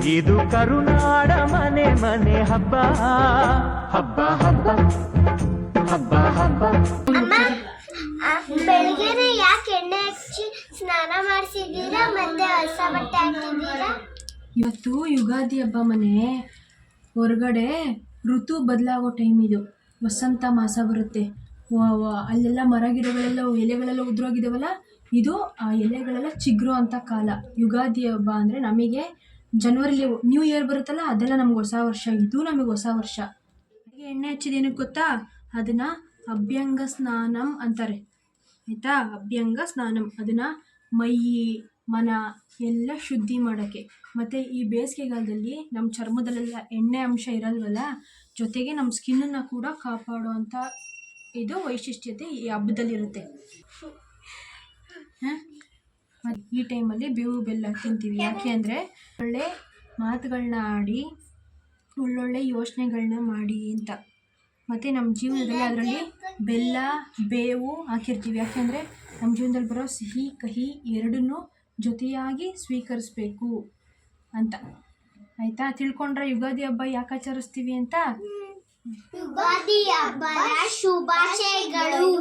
ಇದು ಕರುನಾಡ ಮನೆ ಮನೆ ಹಬ್ಬ ಹಬ್ಬ ಹಬ್ಬ ಹಬ್ಬ ಹಬ್ಬ. ಬೆಳಿಗ್ಗೆ ಯಾಕೆ ಎಣ್ಣೆ ಹಚ್ಚಿ ಸ್ನಾನ ಮಾಡಿಸಿದ್ದೀರಾ ಮತ್ತೆ ಹೊಸ ಬಟ್ಟೆ ಹಾಕಿದ್ದೀರಾ? ಇವತ್ತು ಯುಗಾದಿ ಹಬ್ಬ ಮನೆ. ಹೊರಗಡೆ ಋತು ಬದಲಾಗೋ ಟೈಮ್ ಇದು. ವಸಂತ ಮಾಸ ಬರುತ್ತೆ. ಅಲ್ಲೆಲ್ಲ ಮರ ಗಿಡಗಳೆಲ್ಲ ಎಲೆಗಳೆಲ್ಲ ಉದುರೋಗಿದ್ದಾವಲ್ಲ, ಇದು ಆ ಎಲೆಗಳೆಲ್ಲ ಚಿಗುರೋ ಅಂಥ ಕಾಲ. ಯುಗಾದಿ ಹಬ್ಬ ಅಂದರೆ ನಮಗೆ ಜನವರಿಲಿ ನ್ಯೂ ಇಯರ್ ಬರುತ್ತಲ್ಲ, ಅದೆಲ್ಲ ನಮ್ಗೆ ಹೊಸ ವರ್ಷ. ಇದು ನಮಗೆ ಹೊಸ ವರ್ಷ. ಎಣ್ಣೆ ಹಚ್ಚಿದೇನಕ್ಕೆ ಗೊತ್ತಾ? ಅದನ್ನು ಅಭ್ಯಂಗ ಸ್ನಾನಂ ಅಂತಾರೆ, ಆಯಿತಾ? ಅಭ್ಯಂಗ ಸ್ನಾನಂ, ಅದನ್ನು ಮೈ ಮನ ಎಲ್ಲ ಶುದ್ಧಿ ಮಾಡೋಕ್ಕೆ. ಮತ್ತು ಈ ಬೇಸಿಗೆಗಾಲದಲ್ಲಿ ನಮ್ಮ ಚರ್ಮದಲ್ಲೆಲ್ಲ ಎಣ್ಣೆ ಅಂಶ ಇರಲ್ವಲ್ಲ, ಜೊತೆಗೆ ನಮ್ಮ ಸ್ಕಿನ್ನನ್ನು ಕೂಡ ಕಾಪಾಡೋ ಅಂಥ ಇದು ವೈಶಿಷ್ಟ್ಯತೆ ಈ ಹಬ್ಬದಲ್ಲಿರುತ್ತೆ. ಮತ್ತು ಈ ಟೈಮಲ್ಲಿ ಬೇವು ಬೆಲ್ಲ ತಿಂತೀವಿ. ಯಾಕೆ ಅಂದರೆ ಒಳ್ಳೆ ಮಾತುಗಳನ್ನ ಆಡಿ ಒಳ್ಳೊಳ್ಳೆ ಯೋಚನೆಗಳನ್ನ ಮಾಡಿ ಅಂತ. ಮತ್ತು ನಮ್ಮ ಜೀವನದಲ್ಲಿ ಅದರಲ್ಲಿ ಬೆಲ್ಲ ಬೇವು ಹಾಕಿರ್ತೀವಿ. ಯಾಕೆಂದರೆ ನಮ್ಮ ಜೀವನದಲ್ಲಿ ಬರೋ ಸಿಹಿ ಕಹಿ ಎರಡನ್ನೂ ಜೊತೆಯಾಗಿ ಸ್ವೀಕರಿಸ್ಬೇಕು ಅಂತ, ಆಯಿತಾ? ತಿಳ್ಕೊಂಡ್ರೆ ಯುಗಾದಿ ಹಬ್ಬ ಯಾಕೆ ಆಚರಿಸ್ತೀವಿ ಅಂತ? ಯುಗಾದಿ ಹಬ್ಬದ ಶುಭಾಶಯಗಳು.